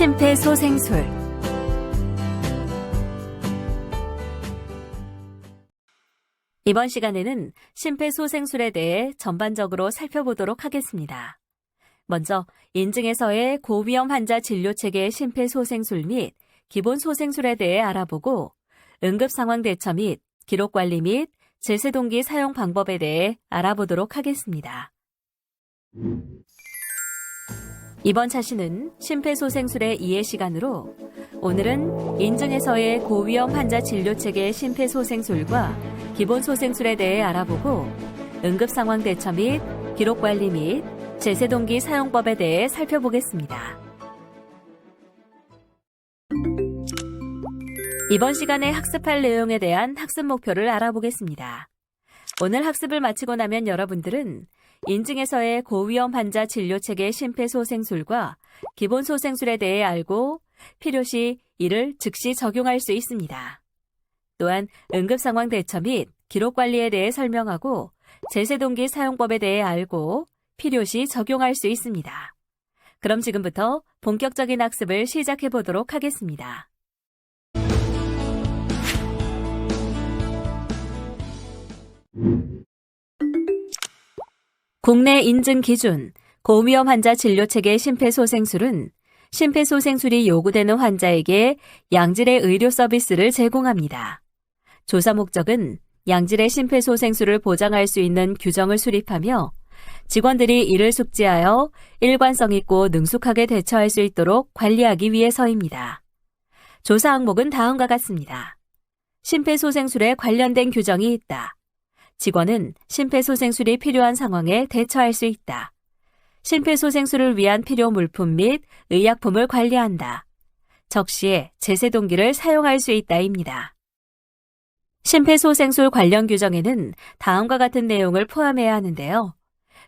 심폐소생술. 이번 시간에는 심폐소생술에 대해 전반적으로 살펴보도록 하겠습니다. 먼저 인증에서의 고위험 환자 진료체계 심폐소생술 및 기본소생술에 대해 알아보고 응급상황 대처 및 기록관리 및 제세동기 사용 방법에 대해 알아보도록 하겠습니다. 이번 차시는 심폐소생술의 이해 시간으로 오늘은 인증에서의 고위험 환자 진료체계 심폐소생술과 기본소생술에 대해 알아보고 응급상황 대처 및 기록관리 및 제세동기 사용법에 대해 살펴보겠습니다. 이번 시간에 학습할 내용에 대한 학습 목표를 알아보겠습니다. 오늘 학습을 마치고 나면 여러분들은 인증에서의 고위험 환자 진료체계 심폐소생술과 기본소생술에 대해 알고 필요시 이를 즉시 적용할 수 있습니다. 또한 응급상황 대처 및 기록관리에 대해 설명하고 제세동기 사용법에 대해 알고 필요시 적용할 수 있습니다. 그럼 지금부터 본격적인 학습을 시작해 보도록 하겠습니다. 국내 인증 기준 고위험 환자 진료체계 심폐소생술은 심폐소생술이 요구되는 환자에게 양질의 의료 서비스를 제공합니다. 조사 목적은 양질의 심폐소생술을 보장할 수 있는 규정을 수립하며 직원들이 이를 숙지하여 일관성 있고 능숙하게 대처할 수 있도록 관리하기 위해서입니다. 조사 항목은 다음과 같습니다. 심폐소생술에 관련된 규정이 있다. 직원은 심폐소생술이 필요한 상황에 대처할 수 있다. 심폐소생술을 위한 필요 물품 및 의약품을 관리한다. 적시에 제세동기를 사용할 수 있다입니다. 심폐소생술 관련 규정에는 다음과 같은 내용을 포함해야 하는데요.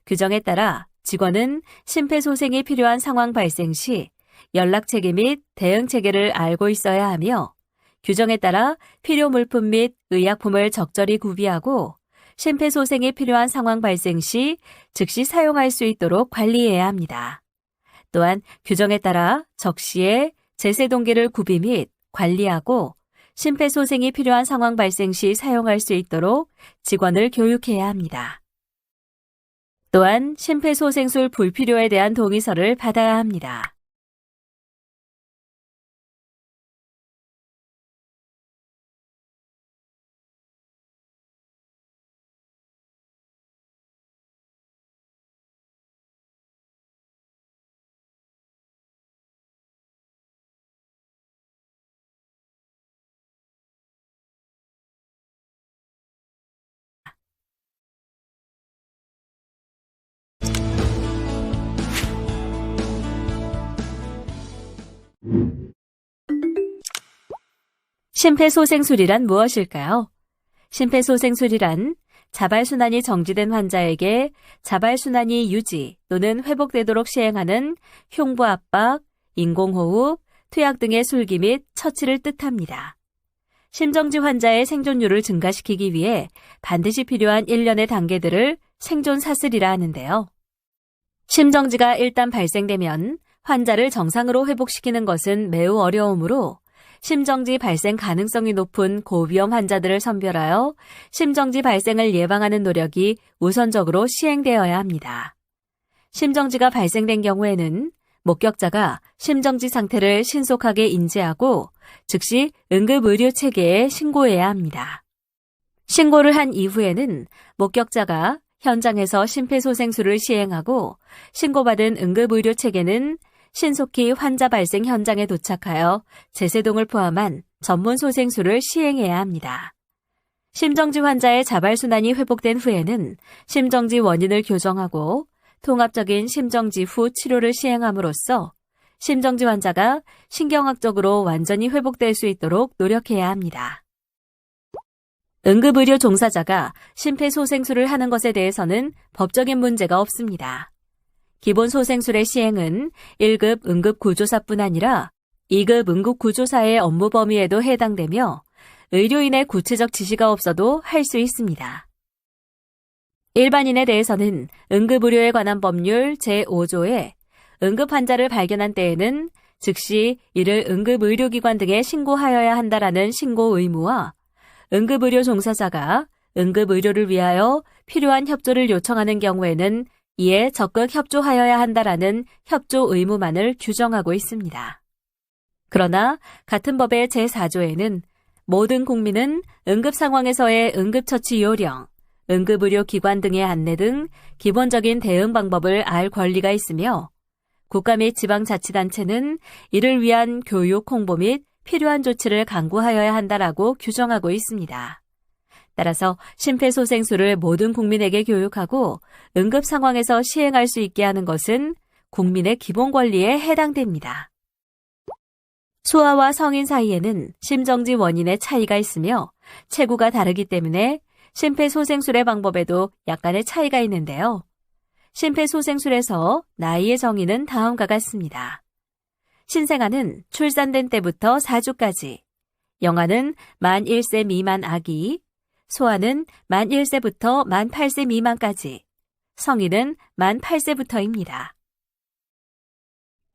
규정에 따라 직원은 심폐소생이 필요한 상황 발생 시 연락체계 및 대응체계를 알고 있어야 하며 규정에 따라 필요 물품 및 의약품을 적절히 구비하고 심폐소생이 필요한 상황 발생 시 즉시 사용할 수 있도록 관리해야 합니다. 또한 규정에 따라 적시에 제세동기를 구비 및 관리하고 심폐소생이 필요한 상황 발생 시 사용할 수 있도록 직원을 교육해야 합니다. 또한 심폐소생술 불필요에 대한 동의서를 받아야 합니다. 심폐소생술이란 무엇일까요? 심폐소생술이란 자발순환이 정지된 환자에게 자발순환이 유지 또는 회복되도록 시행하는 흉부압박, 인공호흡, 투약 등의 술기 및 처치를 뜻합니다. 심정지 환자의 생존율을 증가시키기 위해 반드시 필요한 일련의 단계들을 생존사슬이라 하는데요. 심정지가 일단 발생되면 환자를 정상으로 회복시키는 것은 매우 어려우므로 심정지 발생 가능성이 높은 고위험 환자들을 선별하여 심정지 발생을 예방하는 노력이 우선적으로 시행되어야 합니다. 심정지가 발생된 경우에는 목격자가 심정지 상태를 신속하게 인지하고 즉시 응급의료체계에 신고해야 합니다. 신고를 한 이후에는 목격자가 현장에서 심폐소생술을 시행하고 신고받은 응급의료체계는 신속히 환자 발생 현장에 도착하여 제세동을 포함한 전문 소생술을 시행해야 합니다. 심정지 환자의 자발순환이 회복된 후에는 심정지 원인을 교정하고 통합적인 심정지 후 치료를 시행함으로써 심정지 환자가 신경학적으로 완전히 회복될 수 있도록 노력해야 합니다. 응급의료 종사자가 심폐소생술을 하는 것에 대해서는 법적인 문제가 없습니다. 기본소생술의 시행은 1급 응급구조사뿐 아니라 2급 응급구조사의 업무 범위에도 해당되며 의료인의 구체적 지시가 없어도 할 수 있습니다. 일반인에 대해서는 응급의료에 관한 법률 제5조에 응급 환자를 발견한 때에는 즉시 이를 응급의료기관 등에 신고하여야 한다라는 신고 의무와 응급의료 종사자가 응급의료를 위하여 필요한 협조를 요청하는 경우에는 이에 적극 협조하여야 한다라는 협조 의무만을 규정하고 있습니다. 그러나 같은 법의 제4조에는 모든 국민은 응급 상황에서의 응급처치 요령, 응급의료기관 등의 안내 등 기본적인 대응 방법을 알 권리가 있으며 국가 및 지방자치단체는 이를 위한 교육, 홍보 및 필요한 조치를 강구하여야 한다라고 규정하고 있습니다. 따라서 심폐소생술을 모든 국민에게 교육하고 응급 상황에서 시행할 수 있게 하는 것은 국민의 기본 권리에 해당됩니다. 소아와 성인 사이에는 심정지 원인의 차이가 있으며 체구가 다르기 때문에 심폐소생술의 방법에도 약간의 차이가 있는데요. 심폐소생술에서 나이의 정의는 다음과 같습니다. 신생아는 출산된 때부터 4주까지, 영아는 만 1세 미만 아기, 소아는 만 1세부터 만 8세 미만까지, 성인은 만 8세부터입니다.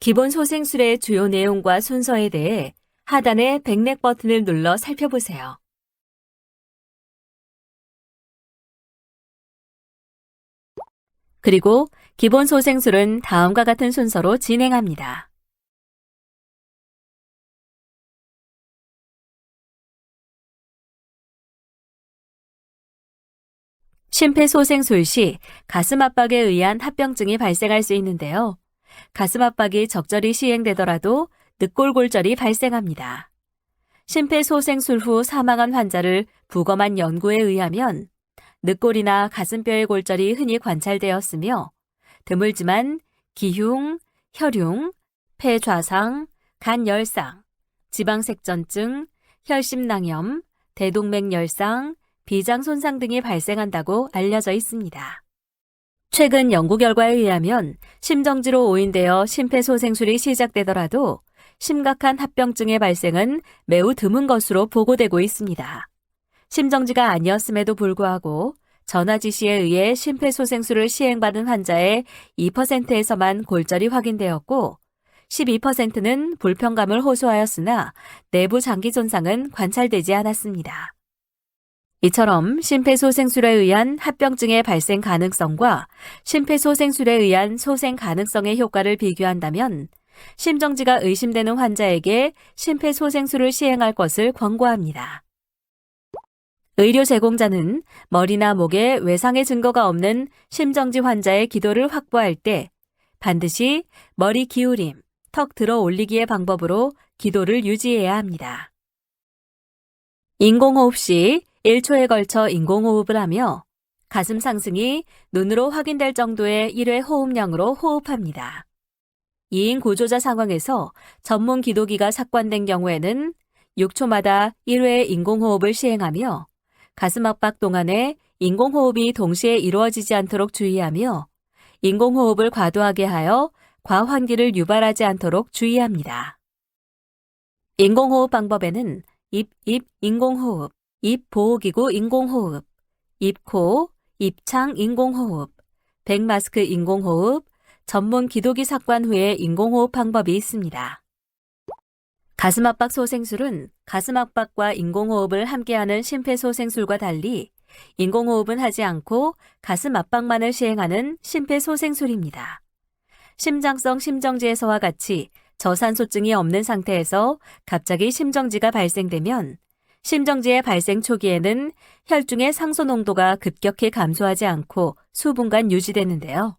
기본 소생술의 주요 내용과 순서에 대해 하단의 백넥 버튼을 눌러 살펴보세요. 그리고 기본 소생술은 다음과 같은 순서로 진행합니다. 심폐소생술 시 가슴 압박에 의한 합병증이 발생할 수 있는데요. 가슴 압박이 적절히 시행되더라도 늑골골절이 발생합니다. 심폐소생술 후 사망한 환자를 부검한 연구에 의하면 늑골이나 가슴뼈의 골절이 흔히 관찰되었으며 드물지만 기흉, 혈융, 폐좌상, 간열상, 지방색전증, 혈심낭염, 대동맥열상, 비장 손상 등이 발생한다고 알려져 있습니다. 최근 연구 결과에 의하면 심정지로 오인되어 심폐소생술이 시작되더라도 심각한 합병증의 발생은 매우 드문 것으로 보고되고 있습니다. 심정지가 아니었음에도 불구하고 전화 지시에 의해 심폐소생술을 시행받은 환자의 2%에서만 골절이 확인되었고 12%는 불편감을 호소하였으나 내부 장기 손상은 관찰되지 않았습니다. 이처럼 심폐소생술에 의한 합병증의 발생 가능성과 심폐소생술에 의한 소생 가능성의 효과를 비교한다면 심정지가 의심되는 환자에게 심폐소생술을 시행할 것을 권고합니다. 의료 제공자는 머리나 목에 외상의 증거가 없는 심정지 환자의 기도를 확보할 때 반드시 머리 기울임, 턱 들어 올리기의 방법으로 기도를 유지해야 합니다. 인공호흡 시 1초에 걸쳐 인공호흡을 하며 가슴 상승이 눈으로 확인될 정도의 1회 호흡량으로 호흡합니다. 2인 구조자 상황에서 전문 기도기가 삭관된 경우에는 6초마다 1회 인공호흡을 시행하며 가슴 압박 동안에 인공호흡이 동시에 이루어지지 않도록 주의하며 인공호흡을 과도하게 하여 과환기를 유발하지 않도록 주의합니다. 인공호흡 방법에는 입 인공호흡, 입 보호기구 인공호흡, 입-코, 입창 인공호흡, 백마스크 인공호흡, 전문 기도기 삭관 후의 인공호흡 방법이 있습니다. 가슴 압박 소생술은 가슴 압박과 인공호흡을 함께하는 심폐소생술과 달리 인공호흡은 하지 않고 가슴 압박만을 시행하는 심폐소생술입니다. 심장성 심정지에서와 같이 저산소증이 없는 상태에서 갑자기 심정지가 발생되면 심정지의 발생 초기에는 혈중의 상소 농도가 급격히 감소하지 않고 수분간 유지되는데요.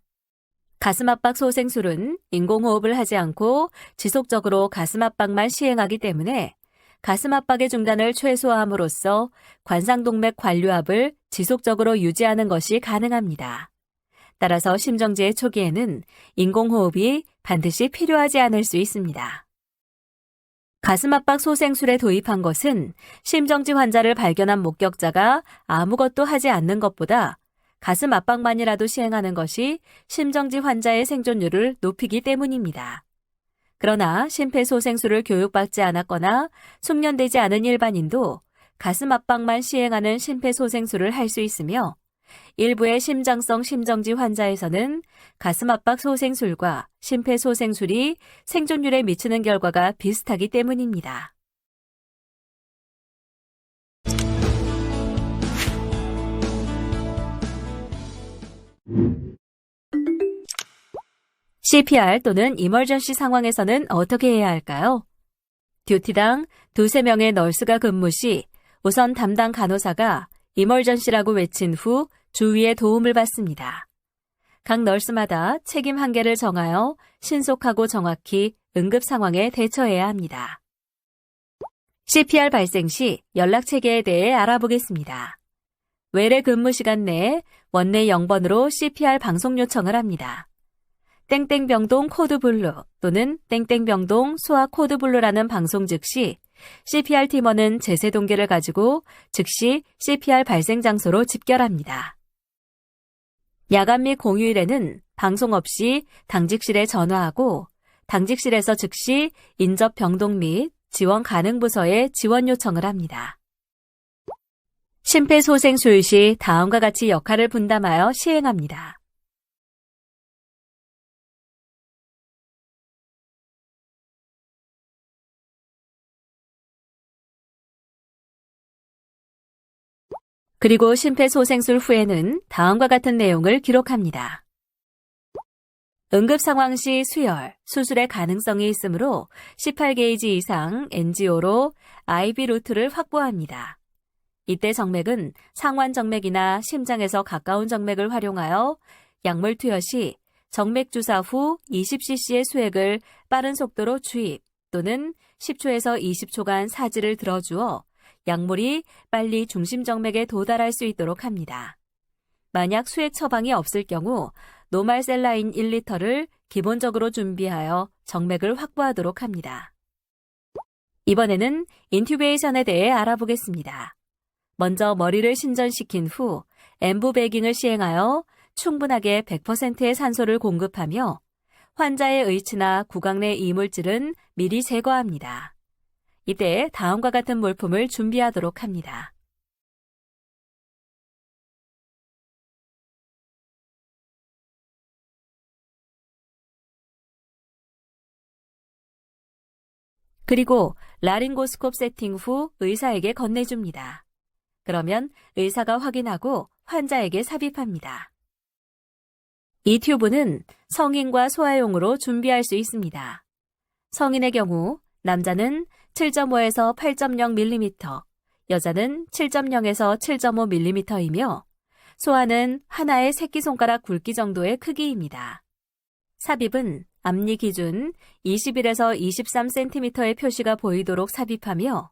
가슴 압박 소생술은 인공호흡을 하지 않고 지속적으로 가슴 압박만 시행하기 때문에 가슴 압박의 중단을 최소화함으로써 관상동맥 관류압을 지속적으로 유지하는 것이 가능합니다. 따라서 심정지의 초기에는 인공호흡이 반드시 필요하지 않을 수 있습니다. 가슴 압박 소생술에 도입한 것은 심정지 환자를 발견한 목격자가 아무것도 하지 않는 것보다 가슴 압박만이라도 시행하는 것이 심정지 환자의 생존율을 높이기 때문입니다. 그러나 심폐소생술을 교육받지 않았거나 숙련되지 않은 일반인도 가슴 압박만 시행하는 심폐소생술을 할 수 있으며 일부의 심장성 심정지 환자에서는 가슴 압박 소생술과 심폐소생술이 생존율에 미치는 결과가 비슷하기 때문입니다. CPR 또는 이머전시 상황에서는 어떻게 해야 할까요? 듀티당 2~3명의 널스가 근무 시 우선 담당 간호사가 이머전시라고 외친 후 주위의 도움을 받습니다. 각 널스마다 책임 한계를 정하여 신속하고 정확히 응급 상황에 대처해야 합니다. CPR 발생 시 연락 체계에 대해 알아보겠습니다. 외래 근무 시간 내에 원내 0번으로 CPR 방송 요청을 합니다. 땡땡병동 코드블루 또는 땡땡병동 소아 코드블루라는 방송 즉시 CPR 팀원은 제세 동기를 가지고 즉시 CPR 발생 장소로 집결합니다. 야간 및 공휴일에는 방송 없이 당직실에 전화하고 당직실에서 즉시 인접 병동 및 지원 가능 부서에 지원 요청을 합니다. 심폐소생술 시 다음과 같이 역할을 분담하여 시행합니다. 그리고 심폐소생술 후에는 다음과 같은 내용을 기록합니다. 응급 상황 시 수혈, 수술의 가능성이 있으므로 18게이지 이상 NGO로 IV 루트를 확보합니다. 이때 정맥은 상완 정맥이나 심장에서 가까운 정맥을 활용하여 약물 투여 시 정맥 주사 후 20cc의 수액을 빠른 속도로 주입 또는 10초에서 20초간 사지를 들어주어 약물이 빨리 중심 정맥에 도달할 수 있도록 합니다. 만약 수액 처방이 없을 경우 노말셀라인 1리터를 기본적으로 준비하여 정맥을 확보하도록 합니다. 이번에는 인튜베이션에 대해 알아보겠습니다. 먼저 머리를 신전시킨 후 엠부 베깅을 시행하여 충분하게 100%의 산소를 공급하며 환자의 의치나 구강 내 이물질은 미리 제거합니다. 이때 다음과 같은 물품을 준비하도록 합니다. 그리고 라링고스콥 세팅 후 의사에게 건네줍니다. 그러면 의사가 확인하고 환자에게 삽입합니다. 이 튜브는 성인과 소아용으로 준비할 수 있습니다. 성인의 경우 남자는 7.5에서 8.0mm, 여자는 7.0에서 7.5mm이며 소아는 하나의 새끼손가락 굵기 정도의 크기입니다. 삽입은 앞니 기준 21에서 23cm의 표시가 보이도록 삽입하며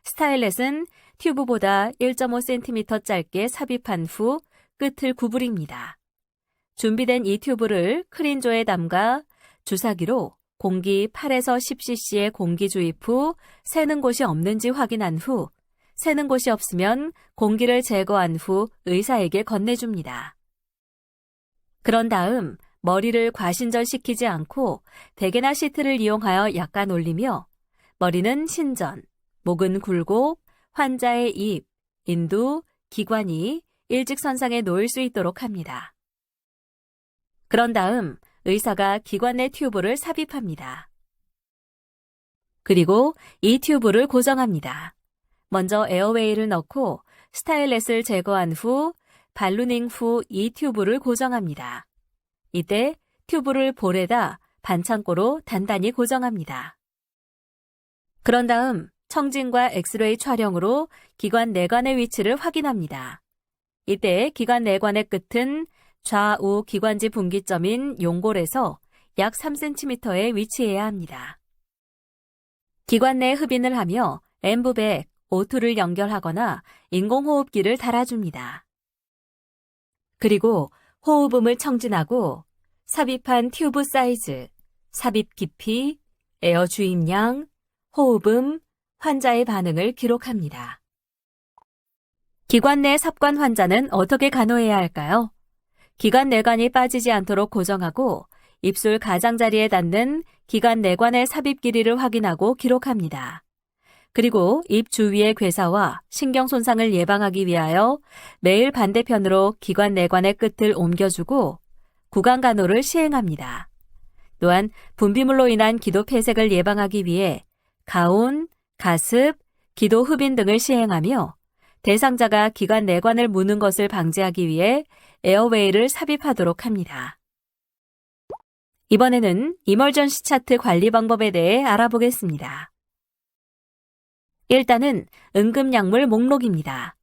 스타일렛은 튜브보다 1.5cm 짧게 삽입한 후 끝을 구부립니다. 준비된 이 튜브를 크린조에 담가 주사기로 공기 8에서 10cc의 공기 주입 후 새는 곳이 없는지 확인한 후 새는 곳이 없으면 공기를 제거한 후 의사에게 건네줍니다. 그런 다음 머리를 과신전시키지 않고 베개나 시트를 이용하여 약간 올리며 머리는 신전, 목은 굴곡, 환자의 입, 인두, 기관이 일직선상에 놓일 수 있도록 합니다. 그런 다음 의사가 기관 내 튜브를 삽입합니다. 그리고 이 튜브를 고정합니다. 먼저 에어웨이를 넣고 스타일렛을 제거한 후 발루닝 후 이 튜브를 고정합니다. 이때 튜브를 볼에다 반창고로 단단히 고정합니다. 그런 다음 청진과 엑스레이 촬영으로 기관 내관의 위치를 확인합니다. 이때 기관 내관의 끝은 좌우 기관지 분기점인 용골에서 약 3cm에 위치해야 합니다. 기관 내 흡인을 하며 엠부백, O2를 연결하거나 인공호흡기를 달아줍니다. 그리고 호흡음을 청진하고 삽입한 튜브 사이즈, 삽입 깊이, 에어 주입량, 호흡음, 환자의 반응을 기록합니다. 기관 내 삽관 환자는 어떻게 간호해야 할까요? 기관 내관이 빠지지 않도록 고정하고 입술 가장자리에 닿는 기관 내관의 삽입 길이를 확인하고 기록합니다. 그리고 입 주위의 괴사와 신경 손상을 예방하기 위하여 매일 반대편으로 기관 내관의 끝을 옮겨주고 구강간호를 시행합니다. 또한 분비물로 인한 기도 폐색을 예방하기 위해 가온, 가습, 기도 흡인 등을 시행하며 대상자가 기관 내관을 무는 것을 방지하기 위해 에어웨이를 삽입하도록 합니다. 이번에는 이멀전시 차트 관리 방법에 대해 알아보겠습니다. 일단은 응급약물 목록입니다.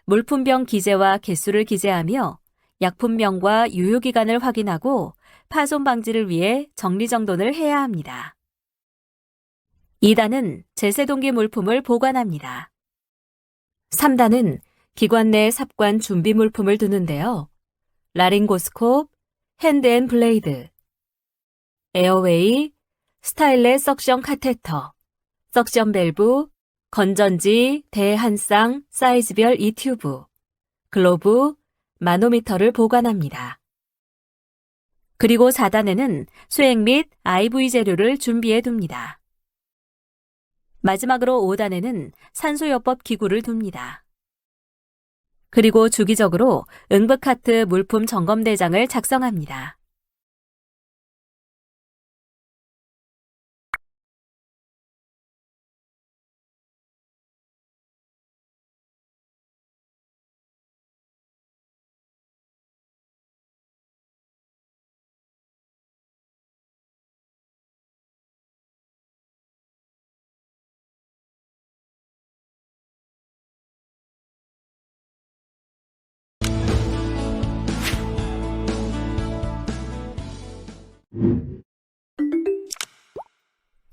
물품병 기재와 개수를 기재하며 약품명과 유효기간을 확인하고 파손 방지를 위해 정리정돈을 해야 합니다. 2단은 제세동기 물품을 보관합니다. 3단은 기관 내 삽관 준비 물품을 두는데요. 라링고스콥, 핸드앤블레이드, 에어웨이, 스타일렛 석션 카테터, 석션 밸브, 건전지, 대 한 쌍, 사이즈별 2튜브, 글로브, 마노미터를 보관합니다. 그리고 4단에는 수액 및 IV 재료를 준비해 둡니다. 마지막으로 5단에는 산소요법 기구를 둡니다. 그리고 주기적으로 응급카트 물품 점검 대장을 작성합니다.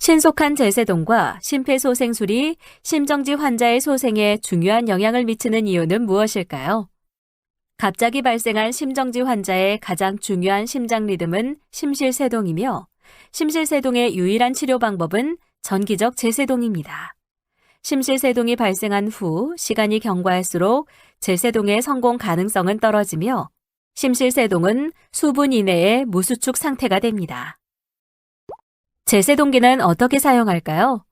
신속한 제세동과 심폐소생술이 심정지 환자의 소생에 중요한 영향을 미치는 이유는 무엇일까요? 갑자기 발생한 심정지 환자의 가장 중요한 심장 리듬은 심실세동이며 심실세동의 유일한 치료 방법은 전기적 제세동입니다. 심실세동이 발생한 후 시간이 경과할수록 제세동의 성공 가능성은 떨어지며 심실세동은 수분 이내의 무수축 상태가 됩니다. 제세동기는 어떻게 사용할까요?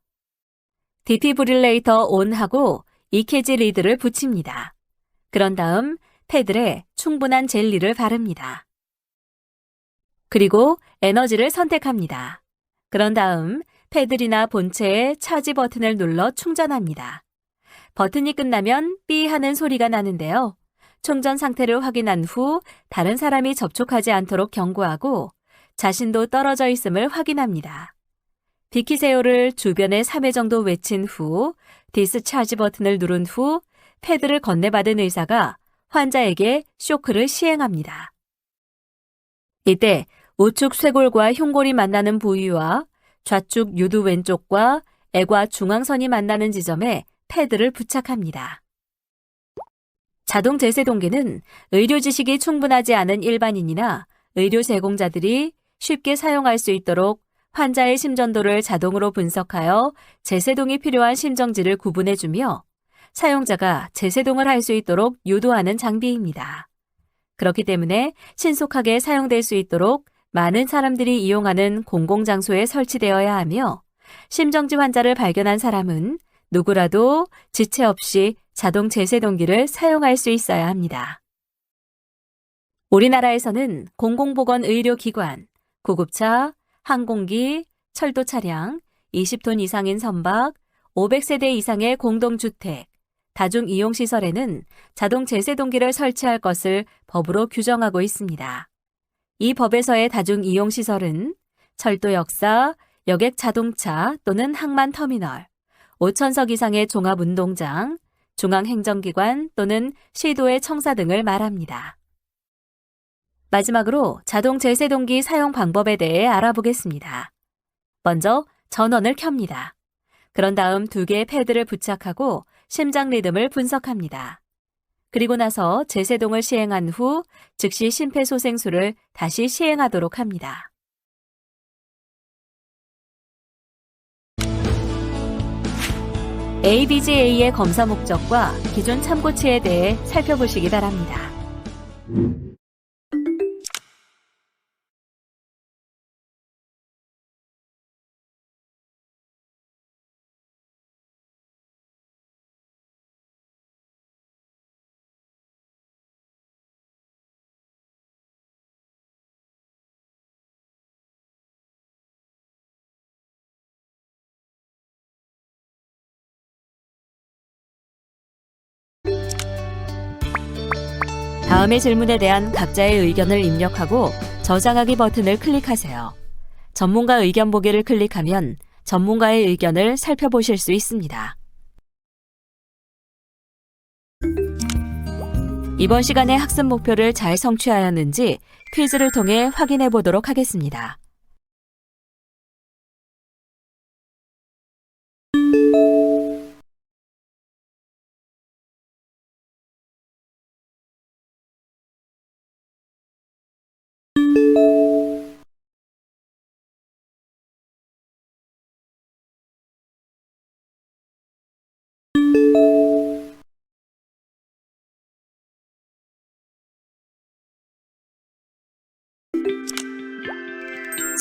디피브릴레이터 ON하고 EKG 리드를 붙입니다. 그런 다음 패드에 충분한 젤리를 바릅니다. 그리고 에너지를 선택합니다. 그런 다음 패드이나 본체의 차지 버튼을 눌러 충전합니다. 버튼이 끝나면 삐 하는 소리가 나는데요. 충전 상태를 확인한 후 다른 사람이 접촉하지 않도록 경고하고 자신도 떨어져 있음을 확인합니다. 비키세요를 주변에 3회 정도 외친 후 디스차지 버튼을 누른 후 패드를 건네받은 의사가 환자에게 쇼크를 시행합니다. 이때 우측 쇄골과 흉골이 만나는 부위와 좌측 유두 왼쪽과 애과 중앙선이 만나는 지점에 패드를 부착합니다. 자동 제세동기는 의료 지식이 충분하지 않은 일반인이나 의료 제공자들이 쉽게 사용할 수 있도록 환자의 심전도를 자동으로 분석하여 제세동이 필요한 심정지를 구분해주며 사용자가 제세동을 할 수 있도록 유도하는 장비입니다. 그렇기 때문에 신속하게 사용될 수 있도록 많은 사람들이 이용하는 공공장소에 설치되어야 하며 심정지 환자를 발견한 사람은 누구라도 지체 없이 자동 제세동기를 사용할 수 있어야 합니다. 우리나라에서는 공공보건의료기관, 구급차, 항공기, 철도 차량, 20톤 이상인 선박, 500세대 이상의 공동주택, 다중이용시설에는 자동 제세동기를 설치할 것을 법으로 규정하고 있습니다. 이 법에서의 다중이용시설은 철도 역사, 여객 자동차 또는 항만터미널, 5,000석 이상의 종합운동장, 중앙행정기관 또는 시도의 청사 등을 말합니다. 마지막으로 자동 제세동기 사용 방법에 대해 알아보겠습니다. 먼저 전원을 켭니다. 그런 다음 2개의 패드를 부착하고 심장 리듬을 분석합니다. 그리고 나서 제세동을 시행한 후 즉시 심폐소생술을 다시 시행하도록 합니다. ABGA의 검사 목적과 기존 참고치에 대해 살펴보시기 바랍니다. 다음의 질문에 대한 각자의 의견을 입력하고 저장하기 버튼을 클릭하세요. 전문가 의견 보기를 클릭하면 전문가의 의견을 살펴보실 수 있습니다. 이번 시간의 학습 목표를 잘 성취하였는지 퀴즈를 통해 확인해 보도록 하겠습니다.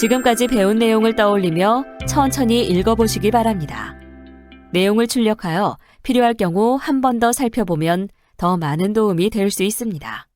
지금까지 배운 내용을 떠올리며 천천히 읽어보시기 바랍니다. 내용을 출력하여 필요할 경우 한 번 더 살펴보면 더 많은 도움이 될 수 있습니다.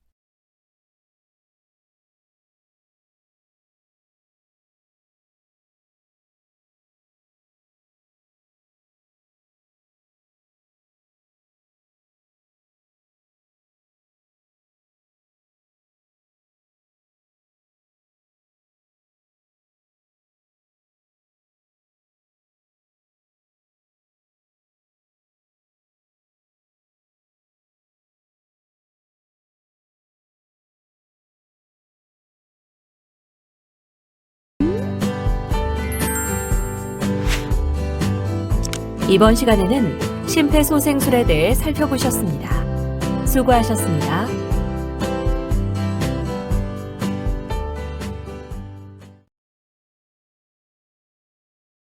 이번 시간에는 심폐소생술에 대해 살펴보셨습니다. 수고하셨습니다.